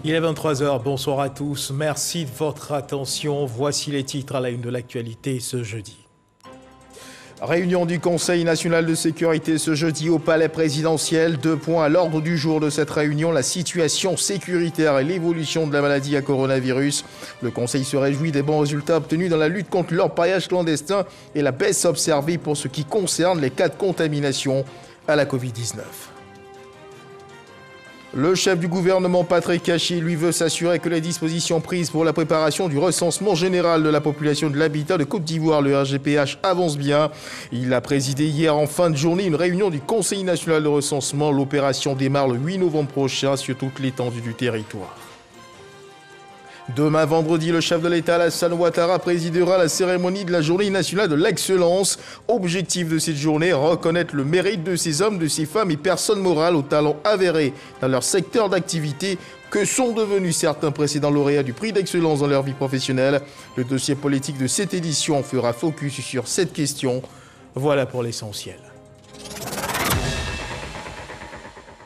Il est 23 h, bonsoir à tous, merci de votre attention. Voici les titres à la une de l'actualité ce jeudi. Réunion du Conseil national de sécurité ce jeudi au Palais présidentiel. 2 points à l'ordre du jour de cette réunion, la situation sécuritaire et l'évolution de la maladie à coronavirus. Le Conseil se réjouit des bons résultats obtenus dans la lutte contre l'orpaillage clandestin et la baisse observée pour ce qui concerne les cas de contamination à la Covid-19. Le chef du gouvernement, Patrick Hachi, lui veut s'assurer que les dispositions prises pour la préparation du recensement général de la population de l'habitat de Côte d'Ivoire, le RGPH, avancent bien. Il a présidé hier en fin de journée une réunion du Conseil national de recensement. L'opération démarre le 8 novembre prochain sur toute l'étendue du territoire. Demain, vendredi, le chef de l'État, Alassane Ouattara, présidera la cérémonie de la Journée nationale de l'excellence. Objectif de cette journée, reconnaître le mérite de ces hommes, de ces femmes et personnes morales aux talents avérés dans leur secteur d'activité que sont devenus certains précédents lauréats du prix d'excellence dans leur vie professionnelle. Le dossier politique de cette édition fera focus sur cette question. Voilà pour l'essentiel.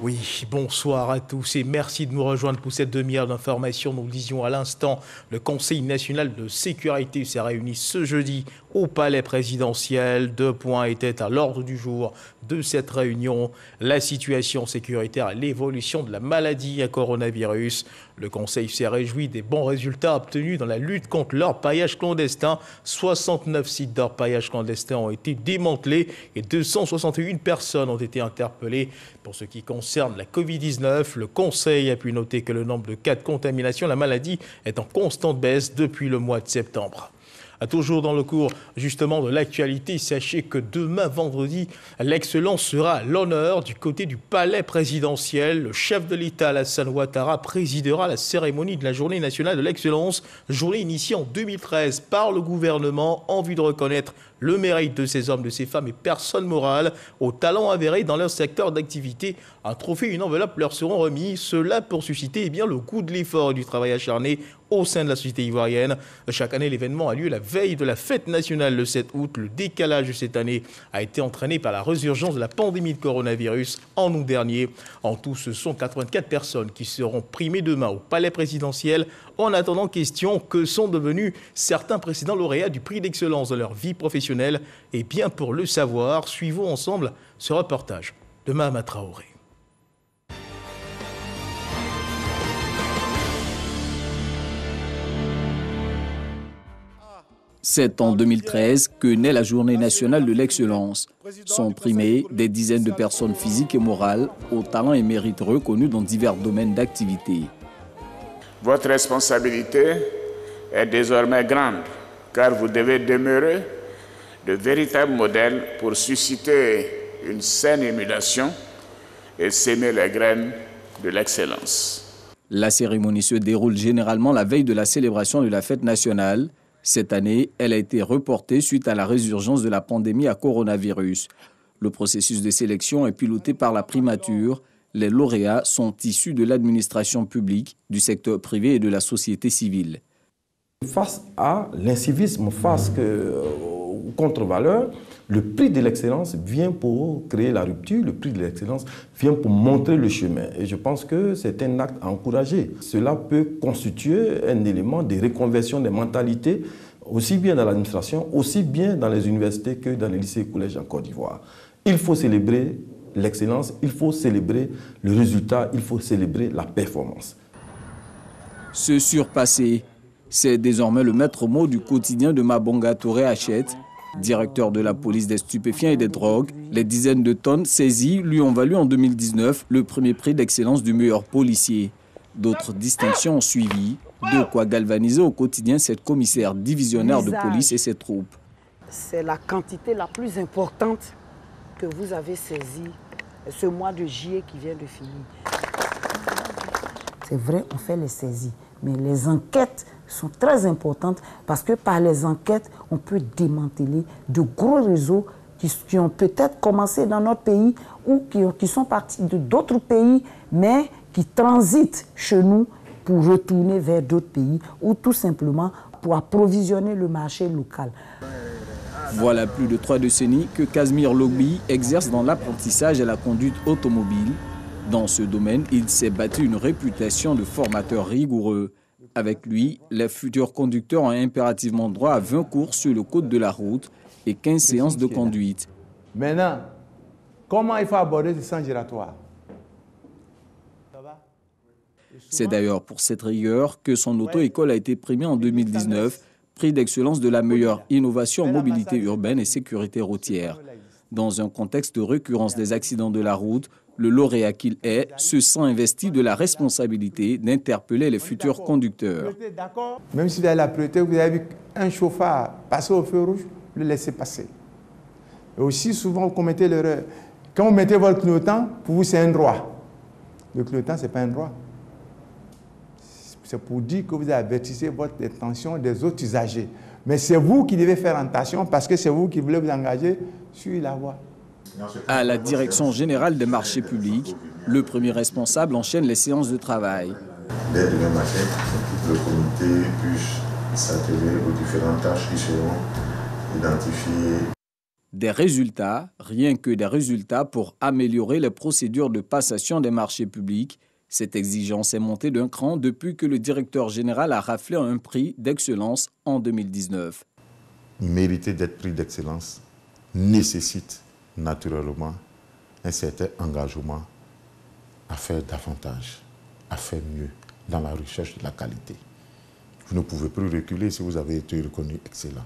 Oui, bonsoir à tous et merci de nous rejoindre pour cette demi-heure d'information. Nous le disions à l'instant, le Conseil national de sécurité s'est réuni ce jeudi au Palais présidentiel. 2 points étaient à l'ordre du jour de cette réunion. La situation sécuritaire et l'évolution de la maladie à coronavirus. Le Conseil s'est réjoui des bons résultats obtenus dans la lutte contre l'orpaillage clandestin. 69 sites d'orpaillage clandestin ont été démantelés et 261 personnes ont été interpellées. Pour ce qui concerne la Covid-19, le Conseil a pu noter que le nombre de cas de contamination de la maladie est en constante baisse depuis le mois de septembre. Toujours dans le cours justement de l'actualité, sachez que demain vendredi, l'excellence sera à l'honneur du côté du palais présidentiel. Le chef de l'État, Alassane Ouattara, présidera la cérémonie de la Journée nationale de l'excellence, journée initiée en 2013 par le gouvernement en vue de reconnaître le mérite de ces hommes, de ces femmes et personnes morales aux talents avérés dans leur secteur d'activité. Un trophée et une enveloppe leur seront remis, cela pour susciter le goût de l'effort et du travail acharné au sein de la société ivoirienne. Chaque année, l'événement a lieu la veille de la fête nationale le 7 août. Le décalage de cette année a été entraîné par la résurgence de la pandémie de coronavirus en août dernier. En tout, ce sont 84 personnes qui seront primées demain au palais présidentiel. En attendant, question, que sont devenus certains précédents lauréats du prix d'excellence de leur vie professionnelle? Et bien pour le savoir, suivons ensemble ce reportage de Mahama Traoré. C'est en 2013 que naît la Journée nationale de l'excellence. Sont primées des dizaines de personnes physiques et morales aux talents et mérites reconnus dans divers domaines d'activité. Votre responsabilité est désormais grande, car vous devez demeurer de véritables modèles pour susciter une saine émulation et s'aimer les graines de l'excellence. La cérémonie se déroule généralement la veille de la célébration de la fête nationale. Cette année, elle a été reportée suite à la résurgence de la pandémie à coronavirus. Le processus de sélection est piloté par la primature. Les lauréats sont issus de l'administration publique, du secteur privé et de la société civile. Face à l'incivisme, face aux contre-valeurs, le prix de l'excellence vient pour créer la rupture, le prix de l'excellence vient pour montrer le chemin. Et je pense que c'est un acte à encourager. Cela peut constituer un élément de reconversion des mentalités, aussi bien dans l'administration, aussi bien dans les universités que dans les lycées et collèges en Côte d'Ivoire. Il faut célébrer l'excellence, il faut célébrer le résultat, il faut célébrer la performance. Se surpasser, c'est désormais le maître mot du quotidien de Mabonga Touré Hachette. Directeur de la police des stupéfiants et des drogues, les dizaines de tonnes saisies lui ont valu en 2019 le premier prix d'excellence du meilleur policier. D'autres distinctions ont suivi, de quoi galvaniser au quotidien cette commissaire divisionnaire de police et ses troupes. C'est la quantité la plus importante que vous avez saisie ce mois de juillet qui vient de finir. C'est vrai, on fait les saisies, mais les enquêtes sont très importantes parce que par les enquêtes, on peut démanteler de gros réseaux qui ont peut-être commencé dans notre pays ou qui sont partis de d'autres pays, mais qui transitent chez nous pour retourner vers d'autres pays ou tout simplement pour approvisionner le marché local. Voilà plus de 3 décennies que Casimir Logbi exerce dans l'apprentissage et la conduite automobile. Dans ce domaine, il s'est bâti une réputation de formateur rigoureux. Avec lui, les futurs conducteurs ont impérativement droit à 20 cours sur le code de la route et 15 séances de conduite. Maintenant, comment il faut aborder le sens giratoire? C'est d'ailleurs pour cette rigueur que son auto-école a été primée en 2019, prix d'excellence de la meilleure innovation en mobilité urbaine et sécurité routière. Dans un contexte de récurrence des accidents de la route, le lauréat qu'il est se sent investi de la responsabilité d'interpeller les futurs conducteurs. Même si vous avez la priorité, vous avez vu un chauffard passer au feu rouge, le laissez passer. Et aussi souvent, vous commettez l'erreur. Quand vous mettez votre clignotant, pour vous, c'est un droit. Le clignotant, ce n'est pas un droit. C'est pour dire que vous avertissez votre intention des autres usagers. Mais c'est vous qui devez faire attention parce que c'est vous qui voulez vous engager sur la voie. À la direction générale des marchés publics, le premier responsable enchaîne les séances de travail. Dès demain matin, le comité puisse s'atteler aux différentes tâches qui seront identifiées. Des résultats, rien que des résultats pour améliorer les procédures de passation des marchés publics. Cette exigence est montée d'un cran depuis que le directeur général a raflé un prix d'excellence en 2019. Mériter d'être prix d'excellence nécessite naturellement un certain engagement à faire davantage, à faire mieux dans la recherche de la qualité. Vous ne pouvez plus reculer si vous avez été reconnu excellent.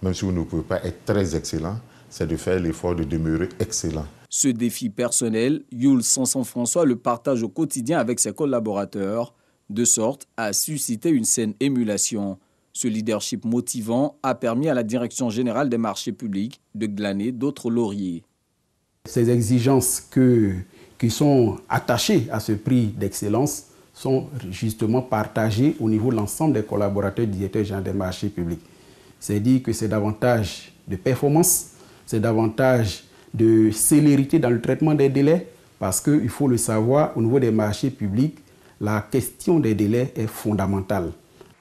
Même si vous ne pouvez pas être très excellent, c'est de faire l'effort de demeurer excellent. Ce défi personnel, Jules Sanson-François le partage au quotidien avec ses collaborateurs, de sorte à susciter une saine émulation. Ce leadership motivant a permis à la Direction générale des marchés publics de glaner d'autres lauriers. Ces exigences qui sont attachées à ce prix d'excellence sont justement partagées au niveau de l'ensemble des collaborateurs du directeur général des marchés publics. C'est-à-dire que c'est davantage de performance, c'est davantage de célérité dans le traitement des délais, parce qu'il faut le savoir, au niveau des marchés publics, la question des délais est fondamentale.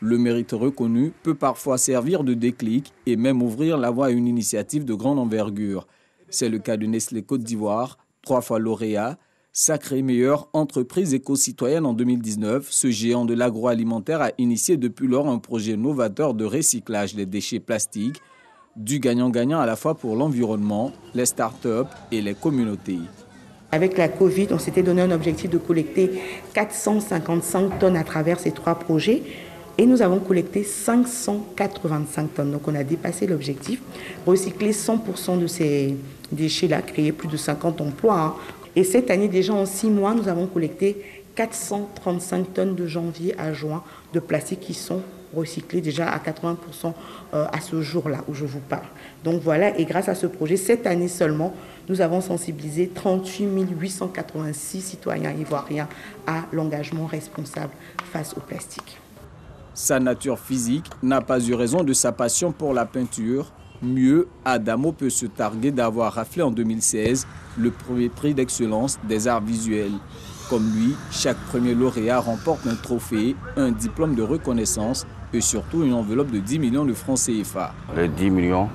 Le mérite reconnu peut parfois servir de déclic et même ouvrir la voie à une initiative de grande envergure. C'est le cas de Nestlé Côte d'Ivoire, 3 fois lauréat, sacrée meilleure entreprise éco-citoyenne en 2019. Ce géant de l'agroalimentaire a initié depuis lors un projet novateur de recyclage des déchets plastiques, du gagnant-gagnant à la fois pour l'environnement, les start-up et les communautés. Avec la Covid, on s'était donné un objectif de collecter 455 tonnes à travers ces 3 projets et nous avons collecté 585 tonnes. Donc on a dépassé l'objectif, recycler 100% de ces déchets-là, créer plus de 50 emplois. Et cette année, déjà en 6 mois, nous avons collecté 435 tonnes de janvier à juin de plastique qui sont recyclés déjà à 80% à ce jour-là où je vous parle. Donc voilà, et grâce à ce projet, cette année seulement, nous avons sensibilisé 38 886 citoyens ivoiriens à l'engagement responsable face au plastique. Sa nature physique n'a pas eu raison de sa passion pour la peinture. Mieux, Adamo peut se targuer d'avoir raflé en 2016 le premier prix d'excellence des arts visuels. Comme lui, chaque premier lauréat remporte un trophée, un diplôme de reconnaissance et surtout une enveloppe de 10 millions de francs CFA. Les 10 millions,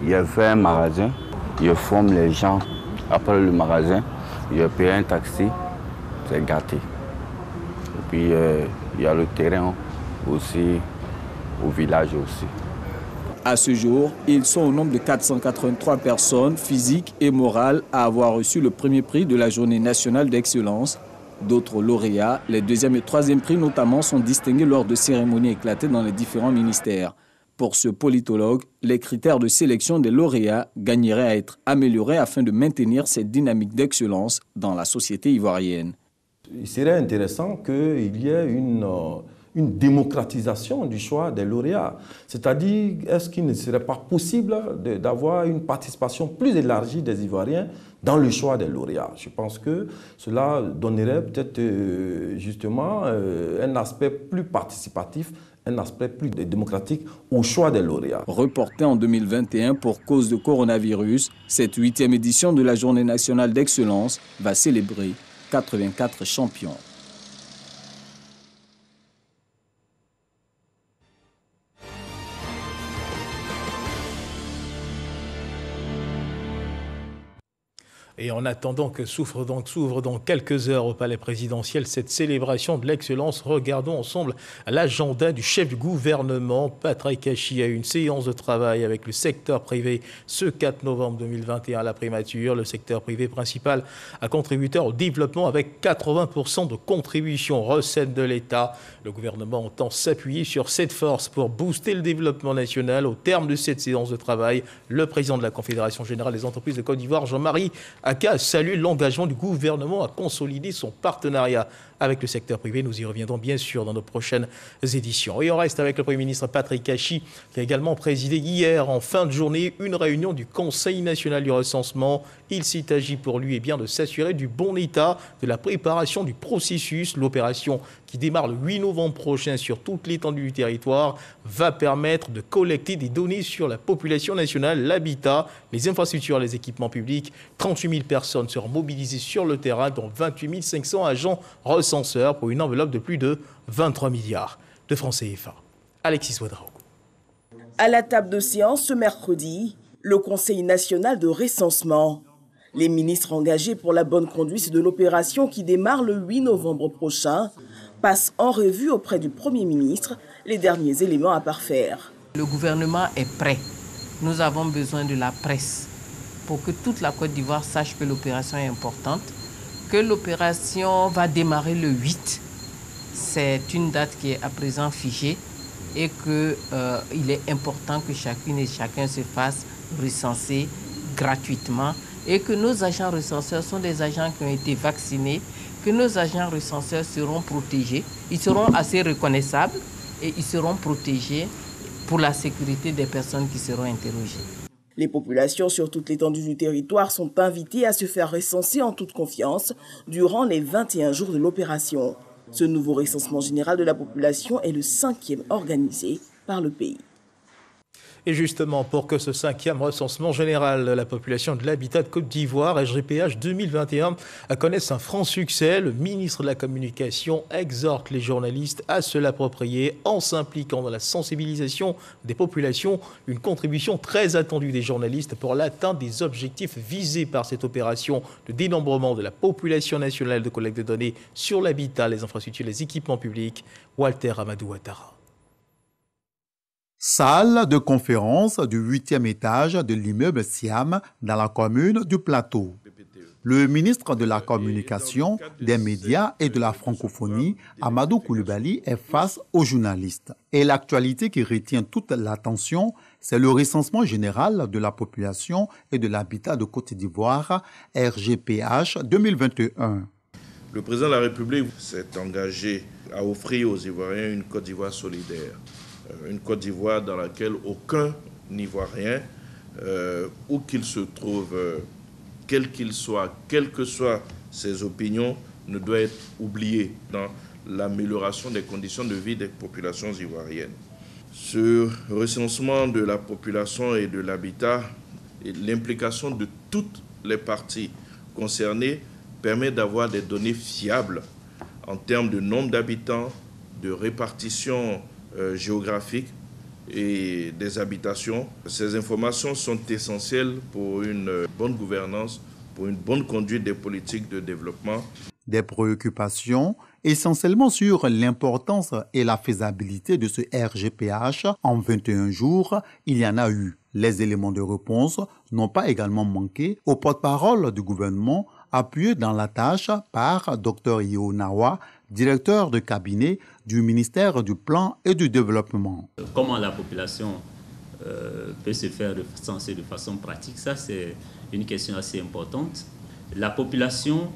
il fait un magasin, il forme les gens. Après le magasin, il paye un taxi, c'est gâté. Et puis il y a le terrain aussi, au village aussi. À ce jour, ils sont au nombre de 483 personnes physiques et morales à avoir reçu le premier prix de la Journée nationale d'excellence. D'autres lauréats, les 2e et 3e prix notamment, sont distingués lors de cérémonies éclatées dans les différents ministères. Pour ce politologue, les critères de sélection des lauréats gagneraient à être améliorés afin de maintenir cette dynamique d'excellence dans la société ivoirienne. Il serait intéressant qu'il y ait une démocratisation du choix des lauréats. C'est-à-dire, est-ce qu'il ne serait pas possible d'avoir une participation plus élargie des Ivoiriens dans le choix des lauréats? Je pense que cela donnerait peut-être justement un aspect plus participatif, un aspect plus démocratique au choix des lauréats. Reporté en 2021 pour cause de coronavirus, cette 8e édition de la Journée nationale d'excellence va célébrer 84 champions. Et en attendant que s'ouvre dans quelques heures au palais présidentiel cette célébration de l'excellence, regardons ensemble l'agenda du chef du gouvernement. Patrick Kachi a eu une séance de travail avec le secteur privé ce 4 novembre 2021 à la primature. Le secteur privé principal a contributeur au développement avec 80% de contributions recettes de l'État. Le gouvernement entend s'appuyer sur cette force pour booster le développement national. Au terme de cette séance de travail, le président de la Confédération générale des entreprises de Côte d'Ivoire, Jean-Marie Aka, salue l'engagement du gouvernement à consolider son partenariat avec le secteur privé. Nous y reviendrons bien sûr dans nos prochaines éditions. Et on reste avec le Premier ministre Patrick Kachi, qui a également présidé hier en fin de journée une réunion du Conseil national du recensement. Il s'est agi pour lui de s'assurer du bon état de la préparation du processus. L'opération qui démarre le 8 novembre prochain sur toute l'étendue du territoire va permettre de collecter des données sur la population nationale, l'habitat, les infrastructures, les équipements publics. 38 000 personnes seront mobilisées sur le terrain, dont 28 500 agents recenseurs pour une enveloppe de plus de 23 milliards de francs CFA. Alexis Ouedraogo. À la table de séance ce mercredi, le Conseil national de recensement. Les ministres engagés pour la bonne conduite de l'opération qui démarre le 8 novembre prochain passent en revue auprès du Premier ministre les derniers éléments à parfaire. Le gouvernement est prêt. Nous avons besoin de la presse pour que toute la Côte d'Ivoire sache que l'opération est importante, que l'opération va démarrer le 8. C'est une date qui est à présent figée et qu'il est important que chacune et chacun se fasse recenser gratuitement et que nos agents recenseurs sont des agents qui ont été vaccinés, que nos agents recenseurs seront protégés, ils seront assez reconnaissables et ils seront protégés pour la sécurité des personnes qui seront interrogées. Les populations sur toute l'étendue du territoire sont invitées à se faire recenser en toute confiance durant les 21 jours de l'opération. Ce nouveau recensement général de la population est le 5e organisé par le pays. Et justement, pour que ce 5e recensement général de la population de l'habitat de Côte d'Ivoire, RGPH 2021, connaisse un franc succès, le ministre de la Communication exhorte les journalistes à se l'approprier en s'impliquant dans la sensibilisation des populations, une contribution très attendue des journalistes pour l'atteinte des objectifs visés par cette opération de dénombrement de la population nationale de collecte de données sur l'habitat, les infrastructures, les équipements publics. Walter Amadou Ouattara. Salle de conférence du 8e étage de l'immeuble Siam dans la commune du Plateau. Le ministre de la Communication, des médias et de la francophonie, Amadou Koulibaly, est face aux journalistes. Et l'actualité qui retient toute l'attention, c'est le recensement général de la population et de l'habitat de Côte d'Ivoire, RGPH 2021. Le président de la République s'est engagé à offrir aux Ivoiriens une Côte d'Ivoire solidaire. Une Côte d'Ivoire dans laquelle aucun Ivoirien, où qu'il se trouve, quel qu'il soit, quelles que soient ses opinions, ne doit être oublié dans l'amélioration des conditions de vie des populations ivoiriennes. Ce recensement de la population et de l'habitat et l'implication de toutes les parties concernées permet d'avoir des données fiables en termes de nombre d'habitants, de répartition géographique et des habitations. Ces informations sont essentielles pour une bonne gouvernance, pour une bonne conduite des politiques de développement. Des préoccupations essentiellement sur l'importance et la faisabilité de ce RGPH en 21 jours, il y en a eu. Les éléments de réponse n'ont pas également manqué au porte-parole du gouvernement, appuyé dans la tâche par Dr Io Nawa, directeur de cabinet du ministère du Plan et du Développement. Comment la population peut se faire recenser de façon pratique, ça c'est une question assez importante. La population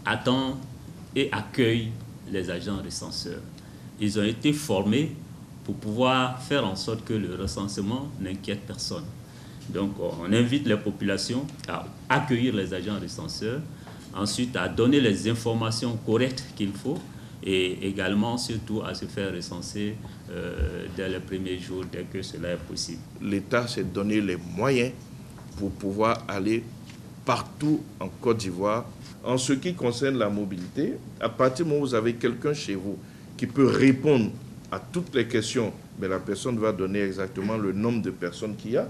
attend et accueille les agents recenseurs. Ils ont été formés pour pouvoir faire en sorte que le recensement n'inquiète personne. Donc on invite les populations à accueillir les agents recenseurs, ensuite à donner les informations correctes qu'il faut et également surtout à se faire recenser dès les premiers jours, dès que cela est possible. L'État s'est donné les moyens pour pouvoir aller partout en Côte d'Ivoire. En ce qui concerne la mobilité, à partir du moment où vous avez quelqu'un chez vous qui peut répondre à toutes les questions, mais la personne va donner exactement le nombre de personnes qu'il y a.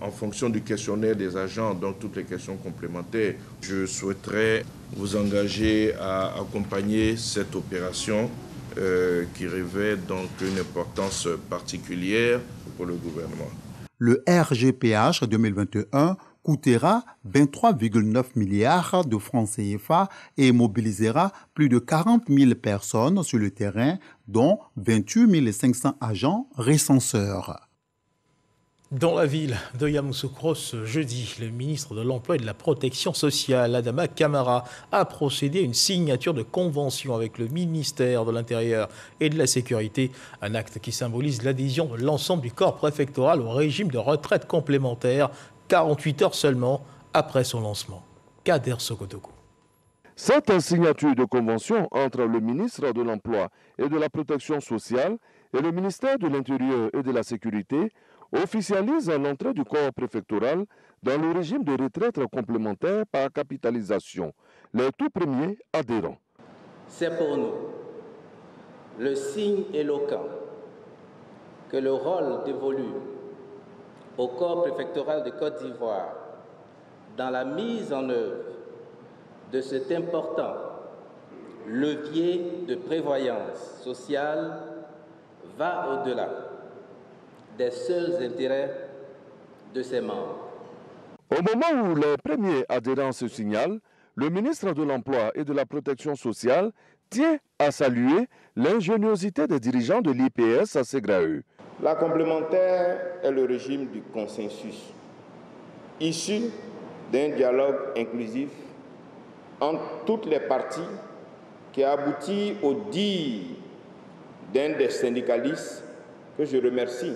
en fonction du questionnaire des agents, donc toutes les questions complémentaires. Je souhaiterais vous engager à accompagner cette opération qui revêt donc une importance particulière pour le gouvernement. Le RGPH 2021 coûtera 23,9 milliards de francs CFA et mobilisera plus de 40 000 personnes sur le terrain, dont 28 500 agents recenseurs. Dans la ville de Yamoussoukro, ce jeudi, le ministre de l'Emploi et de la Protection sociale, Adama Camara, a procédé à une signature de convention avec le ministère de l'Intérieur et de la Sécurité, un acte qui symbolise l'adhésion de l'ensemble du corps préfectoral au régime de retraite complémentaire, 48 heures seulement après son lancement. Kader Sokotokou. Cette signature de convention entre le ministre de l'Emploi et de la Protection sociale et le ministère de l'Intérieur et de la Sécurité officialise l'entrée du corps préfectoral dans le régime de retraite complémentaire par capitalisation, les tout premiers adhérents. C'est pour nous le signe éloquent que le rôle dévolu au corps préfectoral de Côte d'Ivoire dans la mise en œuvre de cet important levier de prévoyance sociale va au-delà des seuls intérêts de ses membres. Au moment où les premiers adhérents se signalent, le ministre de l'Emploi et de la Protection sociale tient à saluer l'ingéniosité des dirigeants de l'IPS à Ségraeux. La complémentaire est le régime du consensus, issu d'un dialogue inclusif entre toutes les parties qui a abouti au dire d'un des syndicalistes que je remercie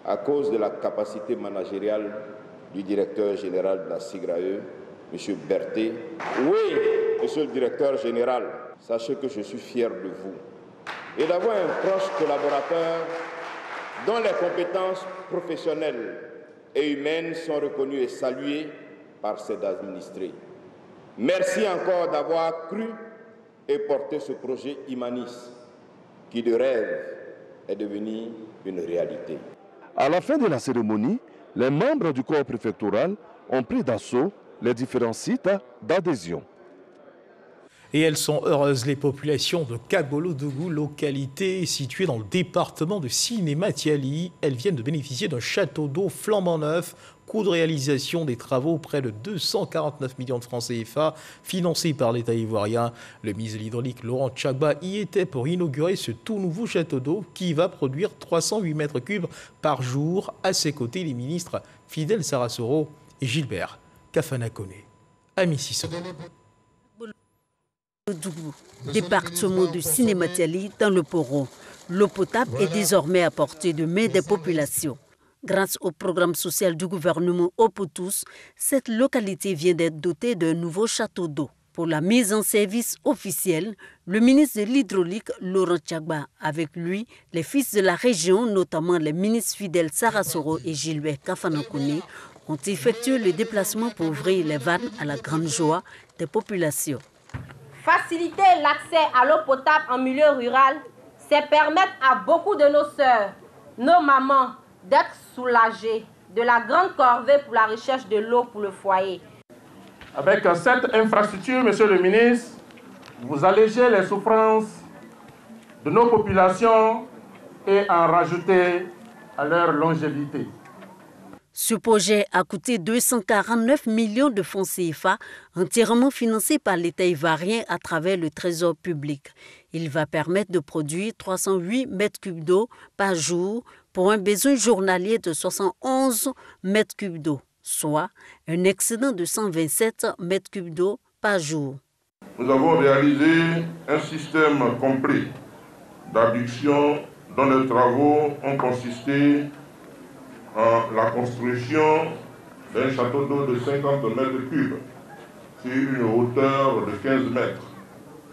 à cause de la capacité managériale du directeur général de la Ségraeux, M. Berthet. Oui, monsieur le directeur général, sachez que je suis fier de vous et d'avoir un proche collaborateur dont les compétences professionnelles et humaines sont reconnues et saluées par ses administrés. Merci encore d'avoir cru et porté ce projet humaniste qui de rêve est devenu une réalité. À la fin de la cérémonie, les membres du corps préfectoral ont pris d'assaut les différents sites d'adhésion. Et elles sont heureuses, les populations de Kagbolodugou, localité située dans le département de Sinématiali. Elles viennent de bénéficier d'un château d'eau flambant neuf, coût de réalisation des travaux près de 249 millions de francs CFA, financés par l'État ivoirien. Le ministre de l'Hydraulique, Laurent Tchagba, y était pour inaugurer ce tout nouveau château d'eau qui va produire 308 mètres cubes par jour. À ses côtés, les ministres Fidel Sarasoro et Gilbert Kafanakone. Ami Sissoko. Département de Sinématiali dans le Poro. L'eau potable est désormais à portée de main des populations. Grâce au programme social du gouvernement Eau pour tous, cette localité vient d'être dotée d'un nouveau château d'eau. Pour la mise en service officielle, le ministre de l'Hydraulique, Laurent Tchagba, avec lui, les fils de la région, notamment les ministres Fidel Sarasoro et Gilbert Kafanakone, ont effectué le déplacement pour ouvrir les vannes à la grande joie des populations. Faciliter l'accès à l'eau potable en milieu rural, c'est permettre à beaucoup de nos sœurs, nos mamans, d'être soulagées de la grande corvée pour la recherche de l'eau pour le foyer. Avec cette infrastructure, monsieur le ministre, vous allégez les souffrances de nos populations et en rajoutez à leur longévité. Ce projet a coûté 249 millions de francs CFA, entièrement financé par l'État ivoirien à travers le Trésor public. Il va permettre de produire 308 mètres cubes d'eau par jour pour un besoin journalier de 71 mètres cubes d'eau, soit un excédent de 127 mètres cubes d'eau par jour. Nous avons réalisé un système complet d'adduction dont les travaux ont consisté en la construction d'un château d'eau de 50 mètres cubes sur une hauteur de 15 mètres.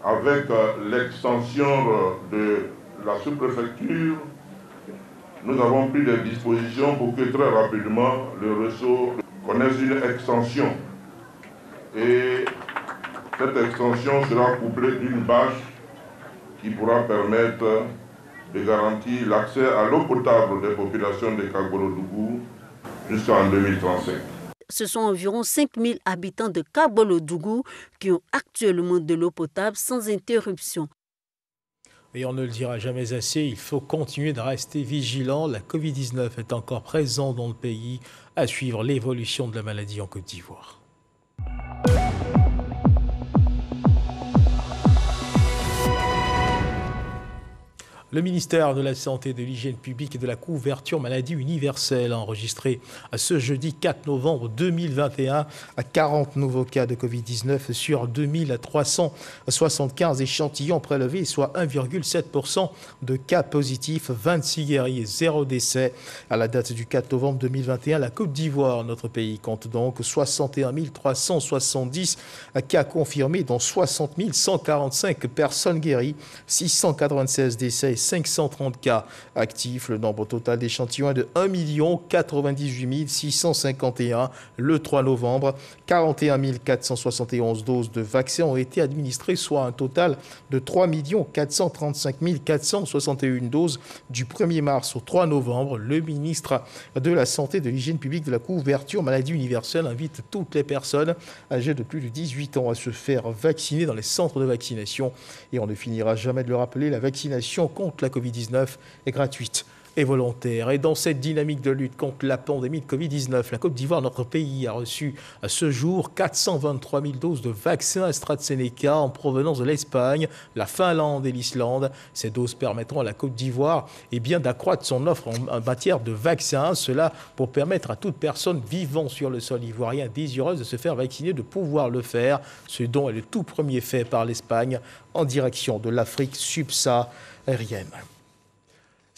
Avec l'extension de la sous-préfecture, nous avons pris des dispositions pour que très rapidement le réseau connaisse une extension. Et cette extension sera couplée d'une bâche qui pourra permettre de garantir l'accès à l'eau potable des populations de Kagbolodugou jusqu'en 2035. Ce sont environ 5000 habitants de Kabolodougou qui ont actuellement de l'eau potable sans interruption. Et on ne le dira jamais assez, il faut continuer de rester vigilant. La Covid-19 est encore présente dans le pays. À suivre l'évolution de la maladie en Côte d'Ivoire. Le ministère de la Santé, de l'Hygiène publique et de la couverture maladie universelle a enregistré ce jeudi 4 novembre 2021 à 40 nouveaux cas de Covid-19 sur 2375 échantillons prélevés, soit 1,7% de cas positifs, 26 guéris et 0 décès. À la date du 4 novembre 2021, la Côte d'Ivoire, notre pays, compte donc 61 370 cas confirmés, dont 60 145 personnes guéries, 696 décès et 530 cas actifs. Le nombre total d'échantillons est de 1 98 651 le 3 novembre. 41 471 doses de vaccins ont été administrées, soit un total de 3 435 461 doses du 1er mars au 3 novembre. Le ministre de la Santé, de l'Hygiène publique, de la couverture maladie universelle invite toutes les personnes âgées de plus de 18 ans à se faire vacciner dans les centres de vaccination. Et on ne finira jamais de le rappeler, la vaccination contre la Covid-19 est gratuite et volontaire. Et dans cette dynamique de lutte contre la pandémie de Covid-19, la Côte d'Ivoire, notre pays, a reçu à ce jour 423 000 doses de vaccins AstraZeneca en provenance de l'Espagne, la Finlande et l'Islande. Ces doses permettront à la Côte d'Ivoire d'accroître son offre en matière de vaccins. Cela pour permettre à toute personne vivant sur le sol ivoirien désireuse de se faire vacciner de pouvoir le faire. Ce don est le tout premier fait par l'Espagne en direction de l'Afrique subsaharienne.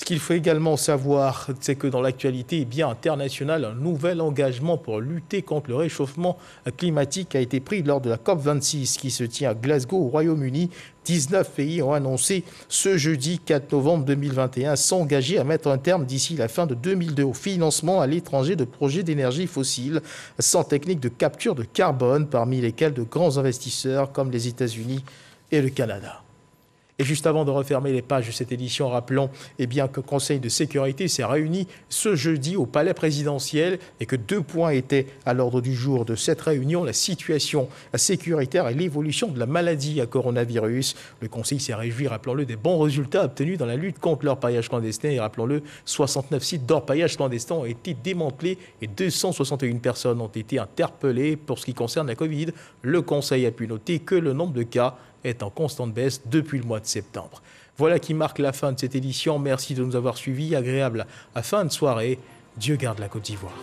Ce qu'il faut également savoir, c'est que dans l'actualité internationale, un nouvel engagement pour lutter contre le réchauffement climatique a été pris lors de la COP26 qui se tient à Glasgow, au Royaume-Uni. 19 pays ont annoncé ce jeudi 4 novembre 2021 s'engager à mettre un terme d'ici la fin de 2002 au financement à l'étranger de projets d'énergie fossile sans technique de capture de carbone, parmi lesquels de grands investisseurs comme les États-Unis et le Canada. Et juste avant de refermer les pages de cette édition, rappelons que le Conseil de sécurité s'est réuni ce jeudi au Palais présidentiel et que 2 points étaient à l'ordre du jour de cette réunion, la situation sécuritaire et l'évolution de la maladie à coronavirus. Le Conseil s'est réjoui, rappelons-le, des bons résultats obtenus dans la lutte contre l'orpaillage clandestin. Et rappelons-le, 69 sites d'orpaillage clandestin ont été démantelés et 261 personnes ont été interpellées. Pour ce qui concerne la Covid, le Conseil a pu noter que le nombre de cas est en constante baisse depuis le mois de septembre. Voilà qui marque la fin de cette édition. Merci de nous avoir suivis. Agréable à fin de soirée. Dieu garde la Côte d'Ivoire.